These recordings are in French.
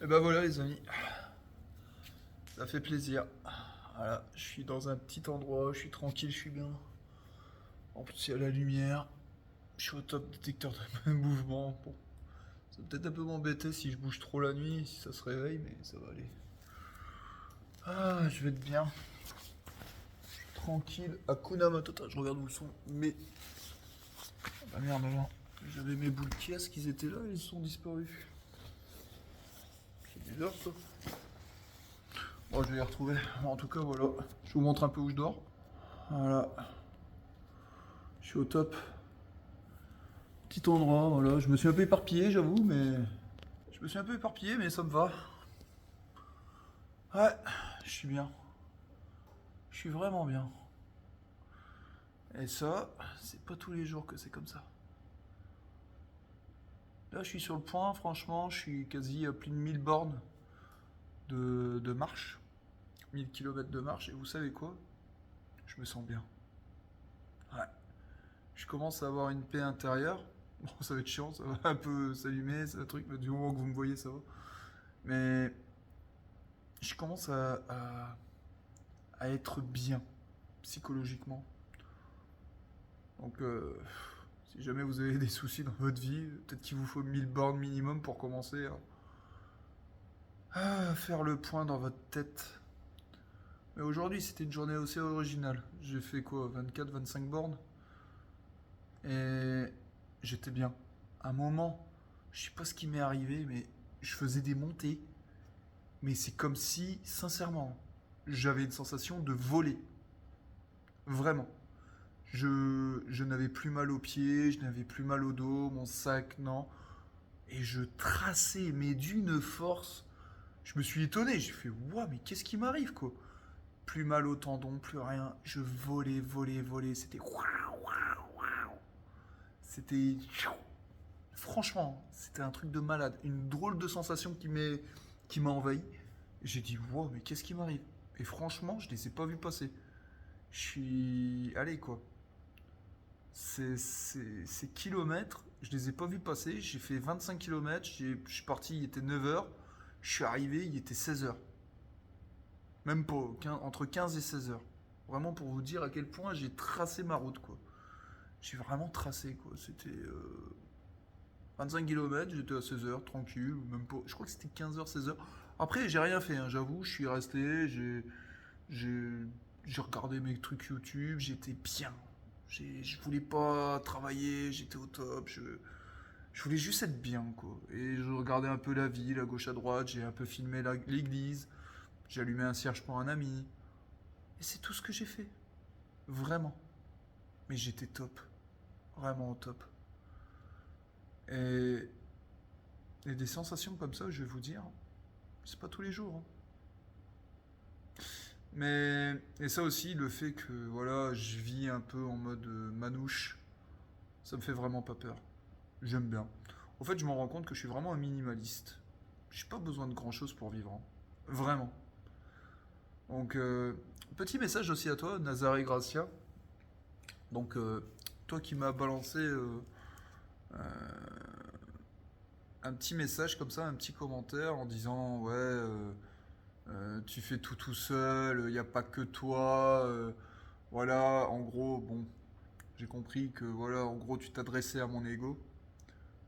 Et ben voilà les amis, ça fait plaisir. Voilà, je suis dans un petit endroit, je suis tranquille, je suis bien. En plus il y a la lumière, je suis au top détecteur de mouvement. Bon, ça va peut-être un peu m'embêter si je bouge trop la nuit, si ça se réveille, mais ça va aller. Ah, je vais être bien, tranquille. Hakuna Matata, je regarde où ils sont. Mais, ah merde alors, j'avais mes boules qui qu'ils étaient là, ils sont disparus. C'est bizarre ça. Bon, je vais les retrouver. En tout cas, voilà, je vous montre un peu où je dors. Voilà, je suis au top. Petit endroit, voilà. Je me suis un peu éparpillé, j'avoue, mais. Je me suis un peu éparpillé, mais ça me va. Ouais, je suis bien. Je suis vraiment bien. Et ça, c'est pas tous les jours que c'est comme ça. Là, je suis sur le point, franchement, je suis quasi à plus de 1000 bornes de marche. 1000 km de marche, et vous savez quoi? Je me sens bien. Ouais. Je commence à avoir une paix intérieure. Bon, ça va être chiant, ça va un peu s'allumer, c'est un truc, mais du moment que vous me voyez, ça va. Mais je commence à être bien psychologiquement. Donc, si jamais vous avez des soucis dans votre vie, peut-être qu'il vous faut 1000 bornes minimum pour commencer à faire le point dans votre tête. Mais aujourd'hui, c'était une journée aussi originale. J'ai fait quoi, 24-25 bornes? Et j'étais bien. À un moment, je sais pas ce qui m'est arrivé, mais je faisais des montées. Mais c'est comme si, sincèrement, j'avais une sensation de voler. Vraiment. Je n'avais plus mal aux pieds, je n'avais plus mal au dos, mon sac, non. Et je traçais, mais d'une force. Je me suis étonné, j'ai fait, waouh, mais qu'est-ce qui m'arrive, quoi? Plus mal au tendon, plus rien. Je volais, volais, volais. C'était waouh, waouh, waouh. C'était. Franchement, c'était un truc de malade. Une drôle de sensation qui m'a envahi. J'ai dit, waouh, mais qu'est-ce qui m'arrive? Et franchement, je les ai pas vus passer. Je suis. Allez, quoi. Ces kilomètres, je les ai pas vus passer. J'ai fait 25 kilomètres. Je suis parti, il était 9 heures. Je suis arrivé, il était 16 heures. Même pour, entre 15 et 16 heures. Vraiment pour vous dire à quel point j'ai tracé ma route, quoi. J'ai vraiment tracé, quoi. C'était 25 km, j'étais à 16 heures, tranquille. Même pas, je crois que c'était 15 heures, 16 heures. Après, j'ai rien fait, hein, j'avoue. Je suis resté, j'ai, j'ai regardé mes trucs YouTube, j'étais bien. Je voulais pas travailler, j'étais au top. Je voulais juste être bien, quoi. Et je regardais un peu la ville, à gauche, à droite. J'ai un peu filmé l'église. J'ai allumé un cierge pour un ami. Et c'est tout ce que j'ai fait. Vraiment. Mais j'étais top. Vraiment au top. Et, et des sensations comme ça, je vais vous dire, c'est pas tous les jours, hein. Mais, et ça aussi, le fait que, voilà, je vis un peu en mode manouche, ça me fait vraiment pas peur. J'aime bien. En fait, je me rends compte que je suis vraiment un minimaliste. J'ai pas besoin de grand chose pour vivre, hein. Vraiment. Donc, petit message aussi à toi, Nazaré Gracia. Donc, toi qui m'as balancé un petit message comme ça, un petit commentaire en disant ouais, tu fais tout tout seul, il n'y a pas que toi, voilà, en gros, bon, j'ai compris que voilà, en gros, tu t'adressais à mon ego.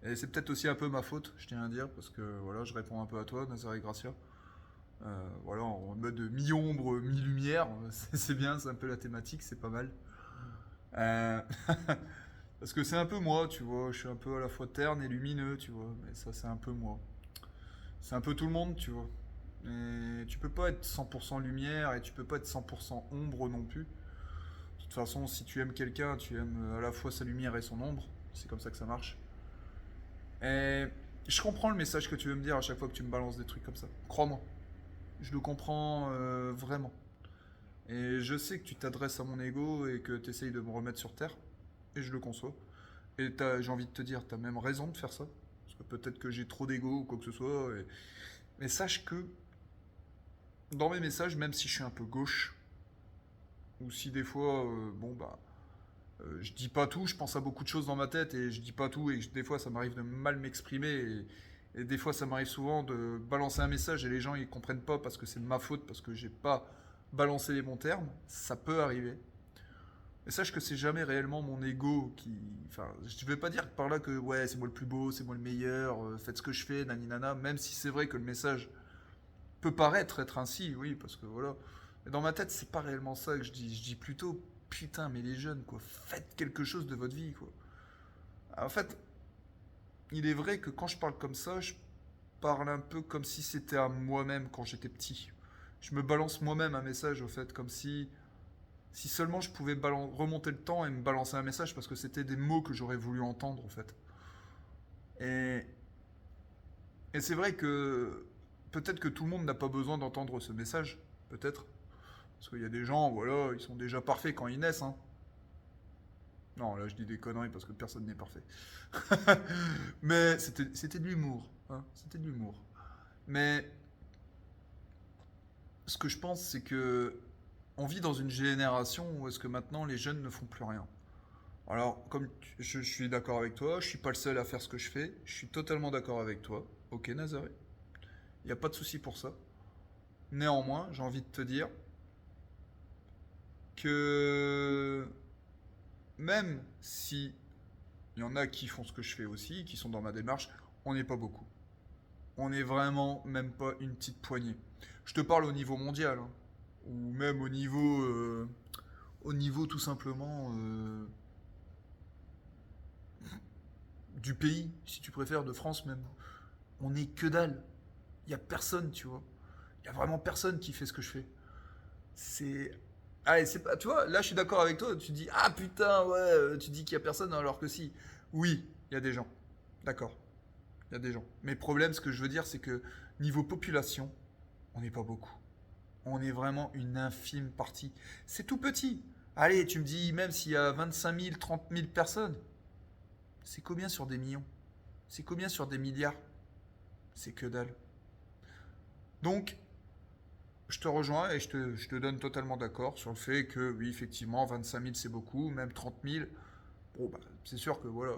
Et c'est peut-être aussi un peu ma faute, je tiens à dire, parce que voilà, je réponds un peu à toi, Nazaré Gracia. Voilà, en mode mi-ombre, mi-lumière, c'est bien, c'est un peu la thématique, c'est pas mal. Euh, Parce que c'est un peu moi, tu vois, je suis un peu à la fois terne et lumineux, tu vois, mais ça c'est un peu moi. C'est un peu tout le monde, tu vois. Et tu peux pas être 100% lumière et tu peux pas être 100% ombre non plus. De toute façon, si tu aimes quelqu'un, tu aimes à la fois sa lumière et son ombre. C'est comme ça que ça marche. Et je comprends le message que tu veux me dire à chaque fois que tu me balances des trucs comme ça. Crois-moi. Je le comprends vraiment. Et je sais que tu t'adresses à mon ego et que tu essayes de me remettre sur terre. Et je le conçois. Et j'ai envie de te dire, t'as même raison de faire ça. Parce que peut-être que j'ai trop d'ego ou quoi que ce soit. Mais sache que dans mes messages, même si je suis un peu gauche, ou si des fois, bon bah, je dis pas tout, je pense à beaucoup de choses dans ma tête et je dis pas tout et des fois ça m'arrive de mal m'exprimer Et des fois, ça m'arrive souvent de balancer un message et les gens ils comprennent pas parce que c'est de ma faute, parce que j'ai pas balancé les bons termes. Ça peut arriver. Mais sache que c'est jamais réellement mon ego qui. Enfin, je vais pas dire par là que ouais, c'est moi le plus beau, c'est moi le meilleur, faites ce que je fais, nani nana, même si c'est vrai que le message peut paraître être ainsi, oui, parce que voilà. Mais dans ma tête, c'est pas réellement ça que je dis. Je dis plutôt, putain, mais les jeunes, quoi, faites quelque chose de votre vie, quoi. En fait, il est vrai que quand je parle comme ça, je parle un peu comme si c'était à moi-même quand j'étais petit. Je me balance moi-même un message, au fait, comme si seulement je pouvais remonter le temps et me balancer un message, parce que c'était des mots que j'aurais voulu entendre, en fait. Et, et c'est vrai que peut-être que tout le monde n'a pas besoin d'entendre ce message, peut-être. Parce qu'il y a des gens, voilà, ils sont déjà parfaits quand ils naissent, hein. Non, là je dis des conneries parce que personne n'est parfait. Mais c'était de l'humour, hein, c'était de l'humour. Mais ce que je pense, c'est que on vit dans une génération où est-ce que maintenant les jeunes ne font plus rien. Alors, je suis d'accord avec toi, je suis pas le seul à faire ce que je fais, je suis totalement d'accord avec toi. Ok, Nazaré, il n'y a pas de souci pour ça. Néanmoins, j'ai envie de te dire que même si il y en a qui font ce que je fais aussi, qui sont dans ma démarche, on n'est pas beaucoup. On est vraiment même pas une petite poignée. Je te parle au niveau mondial, hein, ou même au niveau tout simplement du pays, si tu préfères, de France même. On est que dalle. Il y a personne, tu vois. Il y a vraiment personne qui fait ce que je fais. C'est allez, c'est pas, tu vois, là je suis d'accord avec toi, tu dis ah putain, ouais, tu dis qu'il y a personne alors que si. Oui, il y a des gens. D'accord. Il y a des gens. Mais le problème, ce que je veux dire, c'est que niveau population, on n'est pas beaucoup. On est vraiment une infime partie. C'est tout petit. Allez, tu me dis, même s'il y a 25 000, 30 000 personnes, c'est combien sur des millions? C'est combien sur des milliards? C'est que dalle. Donc, je te rejoins et je te donne totalement d'accord sur le fait que, oui, effectivement, 25 000 c'est beaucoup, même 30 000. Bon, bah, c'est sûr que voilà,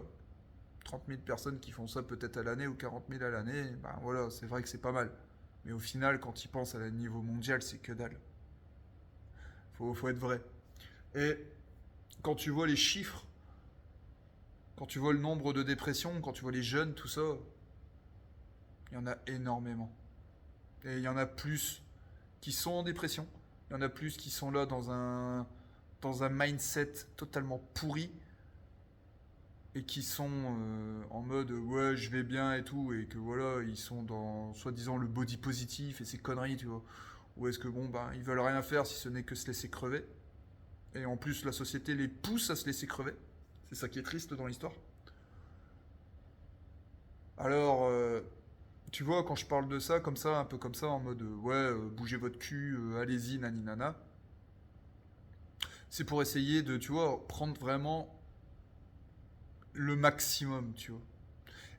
30 000 personnes qui font ça peut-être à l'année ou 40 000 à l'année, ben voilà, c'est vrai que c'est pas mal. Mais au final, quand ils pensent à un niveau mondial, c'est que dalle. Faut être vrai. Et quand tu vois les chiffres, quand tu vois le nombre de dépressions, quand tu vois les jeunes, tout ça, il y en a énormément. Et il y en a plus qui sont en dépression. Il y en a plus qui sont là dans un mindset totalement pourri et qui sont en mode ouais je vais bien et tout et que voilà ils sont dans soi-disant le body positif et ces conneries tu vois ou est-ce que bon ben ils veulent rien faire si ce n'est que se laisser crever et en plus la société les pousse à se laisser crever, c'est ça qui est triste dans l'histoire. Alors tu vois quand je parle de ça comme ça un peu comme ça en mode ouais bougez votre cul allez-y nani nana, c'est pour essayer de tu vois prendre vraiment le maximum tu vois.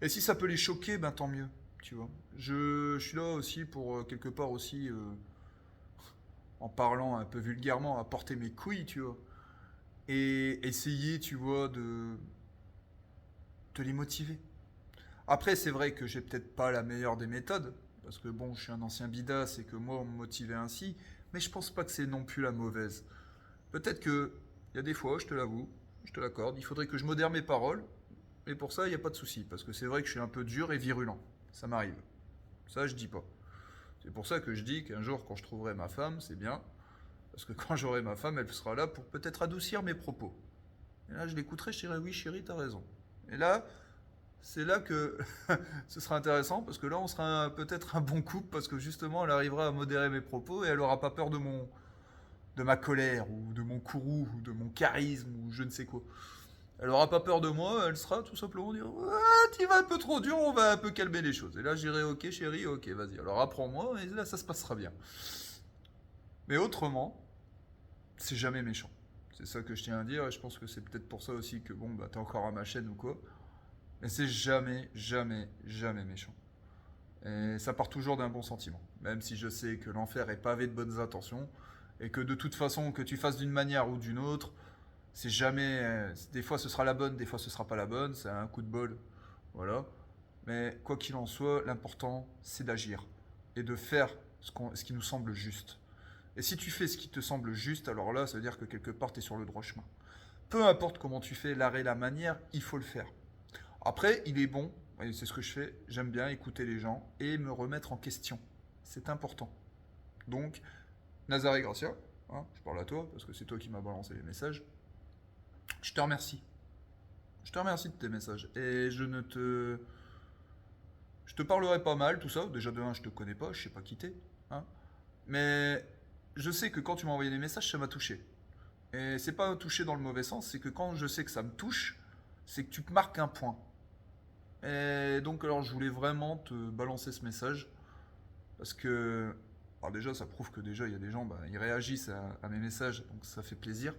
Et si ça peut les choquer, ben tant mieux, tu vois. Je suis là aussi pour quelque part aussi, en parlant un peu vulgairement, à porter mes couilles, tu vois. Et essayer, tu vois, de les motiver. Après, c'est vrai que j'ai peut-être pas la meilleure des méthodes, parce que bon, je suis un ancien bidas et que moi, on me motivait ainsi, mais je pense pas que c'est non plus la mauvaise. Peut-être que, il y a des fois, je te l'avoue, je te l'accorde, il faudrait que je modère mes paroles, et pour ça, il n'y a pas de souci, parce que c'est vrai que je suis un peu dur et virulent. Ça m'arrive. Ça, je dis pas. C'est pour ça que je dis qu'un jour, quand je trouverai ma femme, c'est bien. Parce que quand j'aurai ma femme, elle sera là pour peut-être adoucir mes propos. Et là, je l'écouterai, je dirai oui, chérie, t'as raison. Et là, c'est là que ce sera intéressant, parce que là, on sera peut-être un bon couple, parce que justement, elle arrivera à modérer mes propos et elle aura pas peur de ma colère, ou de mon courroux, ou de mon charisme, ou je ne sais quoi. Elle aura pas peur de moi, elle sera tout simplement dire ouais, tu vas un peu trop dur, on va un peu calmer les choses. Et là, j'irai ok, chérie, ok, vas-y. Alors apprends-moi, et là, ça se passera bien. Mais autrement, c'est jamais méchant. C'est ça que je tiens à dire, et je pense que c'est peut-être pour ça aussi que bon, bah, t'es encore à ma chaîne ou quoi. Mais c'est jamais, jamais, jamais méchant. Et ça part toujours d'un bon sentiment. Même si je sais que l'enfer est pavé de bonnes intentions, et que de toute façon, que tu fasses d'une manière ou d'une autre, c'est jamais. Des fois ce sera la bonne, des fois ce sera pas la bonne, c'est un coup de bol. Voilà. Mais quoi qu'il en soit, l'important, c'est d'agir et de faire ce qui nous semble juste. Et si tu fais ce qui te semble juste, alors là, ça veut dire que quelque part, tu es sur le droit chemin. Peu importe comment tu fais, l'art et la manière, il faut le faire. Après, il est bon, et c'est ce que je fais, j'aime bien écouter les gens et me remettre en question. C'est important. Donc, Nazaré Gracia, hein, je parle à toi, parce que c'est toi qui m'as balancé les messages, je te remercie. Je te remercie de tes messages. Et je ne te... Je te parlerai pas mal, tout ça. Déjà de un, je te connais pas, je sais pas qui t'es. Hein. Mais je sais que quand tu m'as envoyé des messages, ça m'a touché. Et c'est pas touché dans le mauvais sens, c'est que quand je sais que ça me touche, c'est que tu te marques un point. Et donc alors je voulais vraiment te balancer ce message. Parce que... Alors déjà, ça prouve que déjà, il y a des gens, bah, ils réagissent à mes messages, donc ça fait plaisir.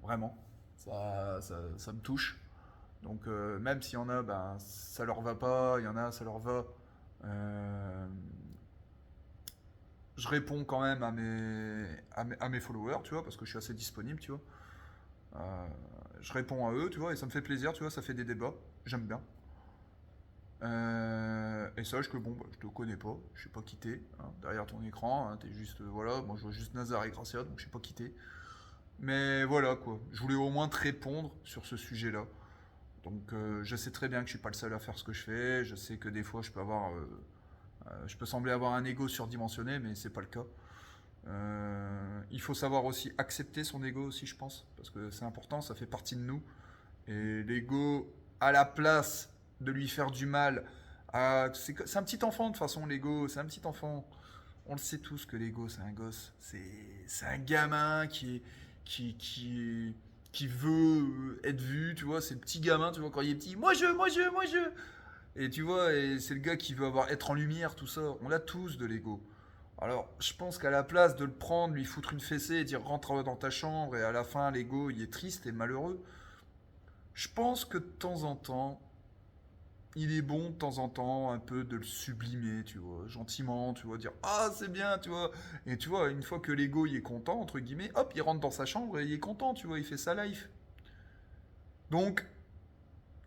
Vraiment. Ça me touche. Donc même s'il y en a, ben, ça leur va pas, il y en a, ça leur va. euh, je réponds quand même à mes followers, tu vois, parce que je suis assez disponible, tu vois. Euh, je réponds à eux, tu vois, et ça me fait plaisir, tu vois, ça fait des débats, j'aime bien. Et sache que bon, bah, je te connais pas, je sais pas qui t'es, hein, derrière ton écran, hein, t'es juste, voilà, moi je vois juste Nazar et Gracia, donc je sais pas qui t'es. Mais voilà quoi, je voulais au moins te répondre sur ce sujet-là. Donc je sais très bien que je suis pas le seul à faire ce que je fais. Je sais que des fois je peux sembler avoir un ego surdimensionné, mais c'est pas le cas. Il faut savoir aussi accepter son ego aussi, je pense, parce que c'est important, ça fait partie de nous. Et l'ego, à la place de lui faire du mal, c'est un petit enfant de toute façon, l'ego, c'est un petit enfant. On le sait tous que l'ego, c'est un gosse. C'est un gamin qui, qui, qui veut être vu, tu vois. C'est le petit gamin, tu vois, quand il est petit. Moi je. Et tu vois, et c'est le gars qui veut être en lumière, tout ça. On l'a tous de l'ego. Alors, je pense qu'à la place de le prendre, lui foutre une fessée et dire rentre dans ta chambre, et à la fin, l'ego, il est triste et malheureux, je pense que de temps en temps, il est bon de temps en temps un peu de le sublimer, tu vois, gentiment, tu vois, dire ah c'est bien, tu vois, et tu vois, une fois que l'ego il est content, entre guillemets, hop, il rentre dans sa chambre et il est content, tu vois, il fait sa life. Donc,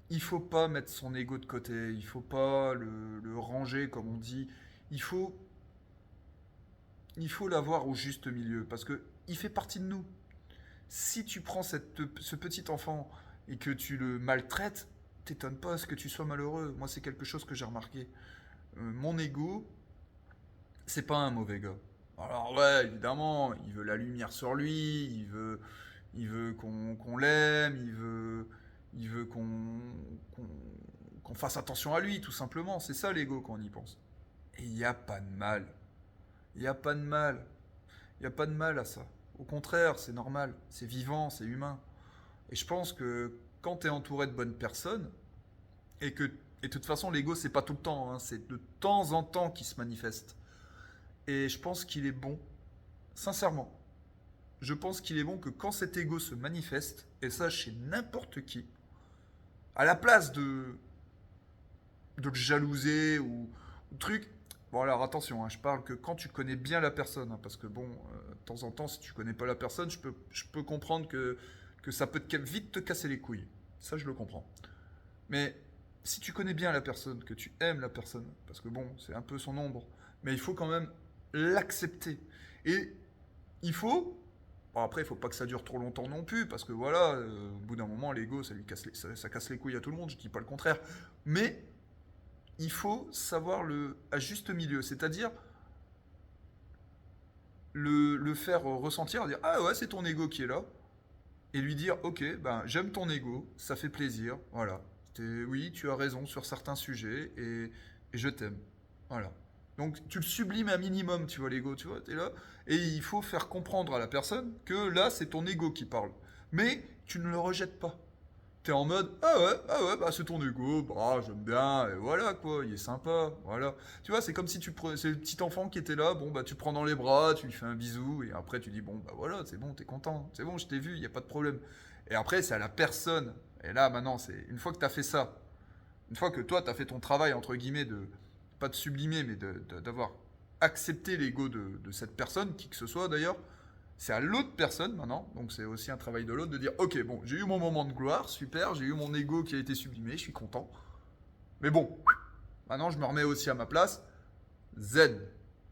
il faut pas mettre son ego de côté, il faut pas le ranger comme on dit, il faut, il faut l'avoir au juste milieu, parce que il fait partie de nous. Si tu prends ce petit enfant et que tu le maltraites, t'étonnes pas à ce que tu sois malheureux. Moi, c'est quelque chose que j'ai remarqué. Mon ego, c'est pas un mauvais gars. Alors ouais, évidemment, il veut la lumière sur lui, il veut qu'on l'aime, il veut qu'on, qu'on fasse attention à lui, tout simplement. C'est ça l'ego quand on y pense. Et il n'y a pas de mal. Il n'y a pas de mal. Il n'y a pas de mal à ça. Au contraire, c'est normal, c'est vivant, c'est humain. Et je pense que quand tu es entouré de bonnes personnes, et que, et de toute façon, l'ego, c'est pas tout le temps, hein, c'est de temps en temps qu'il se manifeste. Et je pense qu'il est bon, sincèrement, je pense qu'il est bon que quand cet ego se manifeste, et ça chez n'importe qui, à la place de le jalouser ou truc, bon alors attention, hein, je parle que quand tu connais bien la personne, hein, parce que bon, de temps en temps, si tu connais pas la personne, je peux comprendre que ça peut vite te casser les couilles. Ça, je le comprends. Mais si tu connais bien la personne, que tu aimes la personne, parce que bon, c'est un peu son ombre, mais il faut quand même l'accepter. Et il faut. Bon, après, il faut pas que ça dure trop longtemps non plus, parce que voilà, au bout d'un moment, l'ego, ça casse les couilles à tout le monde, je dis pas le contraire. Mais il faut savoir à juste milieu, c'est-à-dire le faire ressentir, dire ah ouais, c'est ton ego qui est là, et lui dire ok, ben j'aime ton ego, ça fait plaisir, voilà. Oui, tu as raison sur certains sujets et je t'aime. Voilà. Donc tu le sublimes un minimum, tu vois, l'ego, tu vois, t'es là. Et il faut faire comprendre à la personne que là, c'est ton ego qui parle. Mais tu ne le rejettes pas. T'es en mode ah ouais, bah c'est ton ego, bah j'aime bien, et voilà quoi, il est sympa, voilà. Tu vois, c'est comme si c'est le petit enfant qui était là, bon bah tu le prends dans les bras, tu lui fais un bisou, et après tu dis bon bah voilà, c'est bon, t'es content, c'est bon, je t'ai vu, il y a pas de problème. Et après c'est à la personne, et là maintenant c'est une fois que t'as fait ça, une fois que toi t'as fait ton travail entre guillemets de pas de sublimer, mais d'avoir accepté l'ego de cette personne, qui que ce soit d'ailleurs, c'est à l'autre personne maintenant, donc c'est aussi un travail de l'autre de dire ok bon j'ai eu mon moment de gloire, super, j'ai eu mon ego qui a été sublimé, je suis content, mais bon, Maintenant, je me remets aussi à ma place. Z.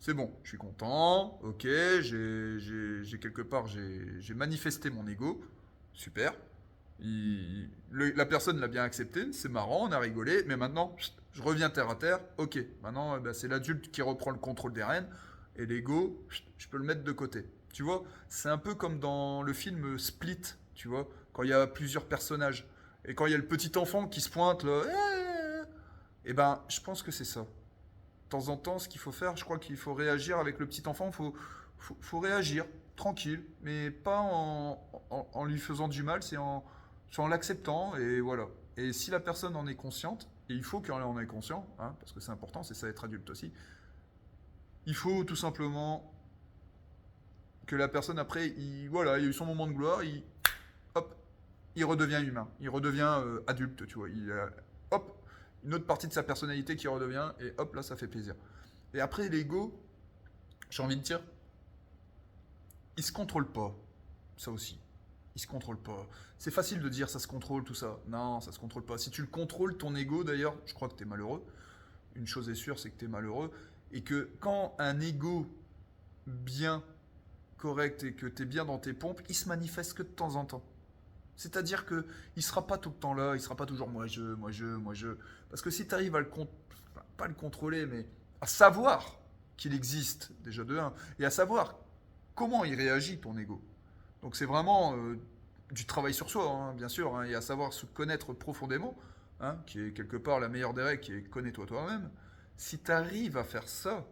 C'est bon, je suis content, ok, quelque part, j'ai manifesté mon ego, super. La personne l'a bien accepté, c'est marrant, on a rigolé, mais maintenant, je reviens terre à terre, ok. Maintenant, ben, c'est l'adulte qui reprend le contrôle des rênes, et l'ego, je peux le mettre de côté. Tu vois, c'est un peu comme dans le film Split, tu vois, quand il y a plusieurs personnages, et quand il y a le petit enfant qui se pointe, là, et ben, je pense que c'est ça. De temps en temps, ce qu'il faut faire, je crois qu'il faut réagir avec le petit enfant. Faut réagir, tranquille, mais pas en lui faisant du mal, c'est en l'acceptant, et voilà. Et si la personne en est consciente, et il faut qu'elle en ait conscient, hein, parce que c'est important, c'est ça être adulte aussi, il faut tout simplement que la personne, après, voilà, il y a eu son moment de gloire, hop, il redevient humain, il redevient adulte, tu vois. Hop, une autre partie de sa personnalité qui redevient, et hop, là, ça fait plaisir. Et après, l'ego, j'ai envie de dire, il se contrôle pas. Ça aussi. Il se contrôle pas. C'est facile de dire ça se contrôle, tout ça. Non, ça se contrôle pas. Si tu le contrôles, ton ego, d'ailleurs, je crois que t'es malheureux. Une chose est sûre, c'est que t'es malheureux. Et que quand un ego bien correct et que t'es bien dans tes pompes, il se manifeste que de temps en temps. C'est-à-dire que il sera pas tout le temps là, il sera pas toujours moi je. Parce que si tu arrives à pas le contrôler, mais à savoir qu'il existe déjà de un, et à savoir comment il réagit ton ego. Donc c'est vraiment du travail sur soi, hein, bien sûr, hein, et à savoir se connaître profondément, hein, qui est quelque part la meilleure des règles, qui est connais-toi toi-même. Si tu arrives à faire ça,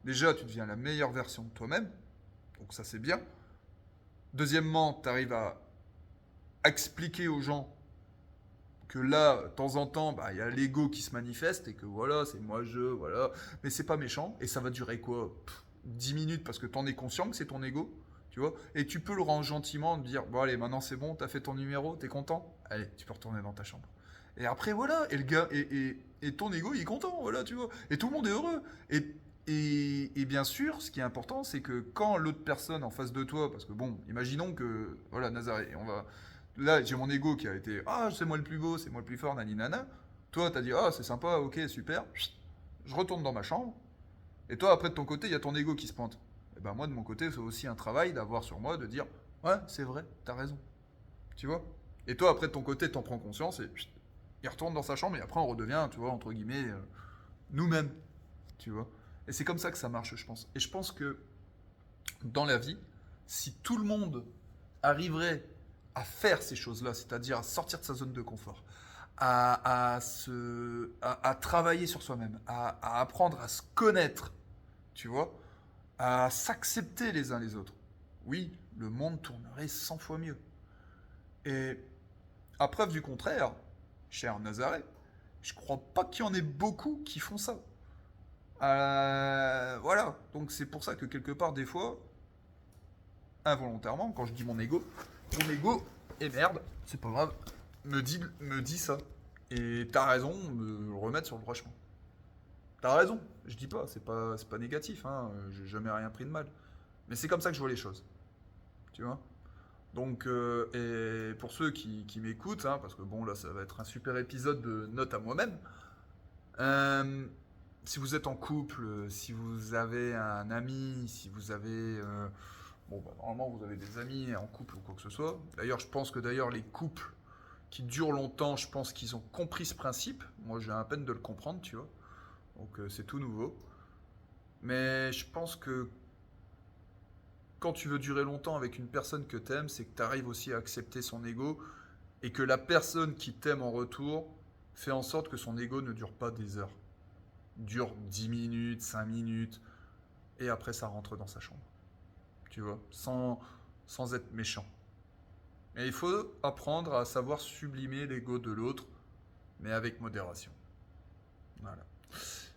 déjà tu deviens la meilleure version de toi-même, donc ça c'est bien. Deuxièmement, tu arrives à expliquer aux gens que là, de temps en temps, bah, il y a l'ego qui se manifeste et que voilà, c'est voilà. Mais c'est pas méchant et ça va durer quoi 10 minutes parce que t'en es conscient que c'est ton ego, tu vois. Et tu peux le rendre gentiment, dire bon, allez, maintenant c'est bon, t'as fait ton numéro, t'es content. Allez, tu peux retourner dans ta chambre. Et après, voilà, et le gars, et ton ego, il est content, voilà, tu vois. Et tout le monde est heureux. Et bien sûr, ce qui est important, c'est que quand l'autre personne en face de toi, parce que bon, imaginons que, voilà, Nazaré, on va, là, j'ai mon ego qui a été ah, c'est moi le plus beau, c'est moi le plus fort, nani nana. Toi, t'as dit ah, c'est sympa, ok, super. Je retourne dans ma chambre. Et toi, après, de ton côté, il y a ton ego qui se pointe. Et ben moi, de mon côté, c'est aussi un travail d'avoir sur moi de dire ouais, c'est vrai, t'as raison. Tu vois. Et toi, après, de ton côté, t'en prends conscience et il retourne dans sa chambre et après, on redevient, tu vois, entre guillemets, nous-mêmes. Tu vois. Et c'est comme ça que ça marche, je pense. Et je pense que dans la vie, si tout le monde arriverait à faire ces choses-là, c'est-à-dire à sortir de sa zone de confort, à travailler sur soi-même, à apprendre à se connaître, tu vois, à s'accepter les uns les autres, oui, le monde tournerait 100 fois mieux. Et à preuve du contraire, cher Nazareth, je crois pas qu'il y en ait beaucoup qui font ça. Voilà, donc c'est pour ça que quelque part, des fois, involontairement, quand je dis mon ego, et merde, c'est pas grave, me dit ça. Et t'as raison de me le remettre sur le droit chemin. T'as raison, je dis pas, c'est pas négatif, hein, j'ai jamais rien pris de mal. Mais c'est comme ça que je vois les choses, tu vois. Donc, et pour ceux qui m'écoutent, hein, parce que bon, là, ça va être un super épisode de note à moi-même. euh, Si vous êtes en couple, si vous avez un ami, si vous avez bon, bah, normalement, vous avez des amis en couple ou quoi que ce soit. D'ailleurs, je pense que d'ailleurs, les couples qui durent longtemps, je pense qu'ils ont compris ce principe. Moi, j'ai à peine de le comprendre, tu vois. Donc, c'est tout nouveau. Mais je pense que quand tu veux durer longtemps avec une personne que t'aimes, c'est que tu arrives aussi à accepter son ego et que la personne qui t'aime en retour fait en sorte que son ego ne dure pas des heures. Dure 10 minutes, 5 minutes, et après ça rentre dans sa chambre. Tu vois, sans être méchant. Et il faut apprendre à savoir sublimer l'ego de l'autre, mais avec modération. Voilà.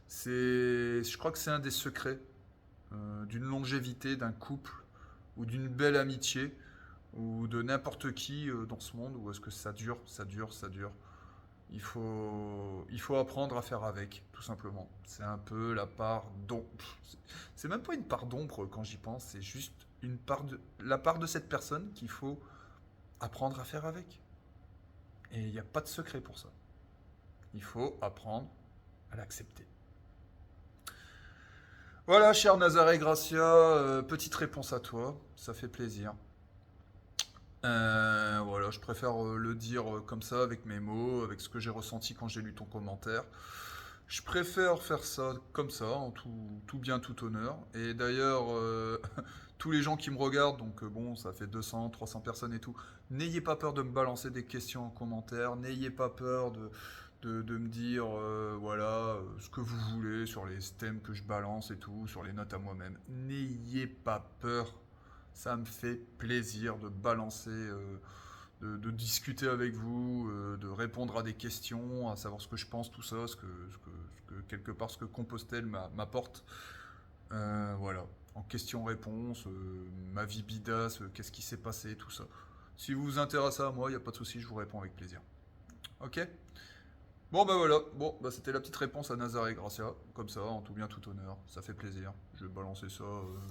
Je crois que c'est un des secrets d'une longévité d'un couple ou d'une belle amitié ou de n'importe qui dans ce monde où est-ce que ça dure, ça dure, ça dure. Il faut apprendre à faire avec, tout simplement. C'est un peu la part d'ombre. C'est même pas une part d'ombre quand j'y pense, c'est juste la part de cette personne qu'il faut apprendre à faire avec. Et il n'y a pas de secret pour ça. Il faut apprendre à l'accepter. Voilà, cher Nazaré Gracia, petite réponse à toi, ça fait plaisir. Voilà, je préfère le dire comme ça, avec mes mots, avec ce que j'ai ressenti quand j'ai lu ton commentaire. Je préfère faire ça comme ça, en tout bien, tout honneur. Et d'ailleurs, tous les gens qui me regardent, donc bon, ça fait 200, 300 personnes et tout, n'ayez pas peur de me balancer des questions en commentaire, n'ayez pas peur de me dire, voilà, ce que vous voulez sur les thèmes que je balance et tout, sur les notes à moi-même. N'ayez pas peur, ça me fait plaisir de balancer, de discuter avec vous, de répondre à des questions, à savoir ce que je pense, tout ça, quelque part ce que Compostelle m'apporte. Voilà, en question-réponse, ma vie bidasse, qu'est-ce qui s'est passé, tout ça. Si vous vous intéressez à moi, il n'y a pas de souci, je vous réponds avec plaisir. Ok. Bon bah voilà, bon bah c'était la petite réponse à Nazaré Gracia, comme ça, en tout bien tout honneur, ça fait plaisir. Je vais balancer ça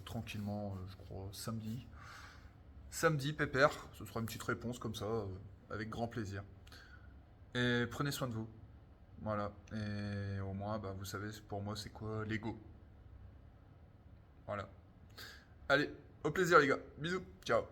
tranquillement, je crois, samedi. Samedi, pépère, ce sera une petite réponse comme ça, avec grand plaisir. Et prenez soin de vous. Voilà. Et au moins, bah, vous savez, pour moi, c'est quoi l'ego. Voilà. Allez, au plaisir les gars. Bisous. Ciao.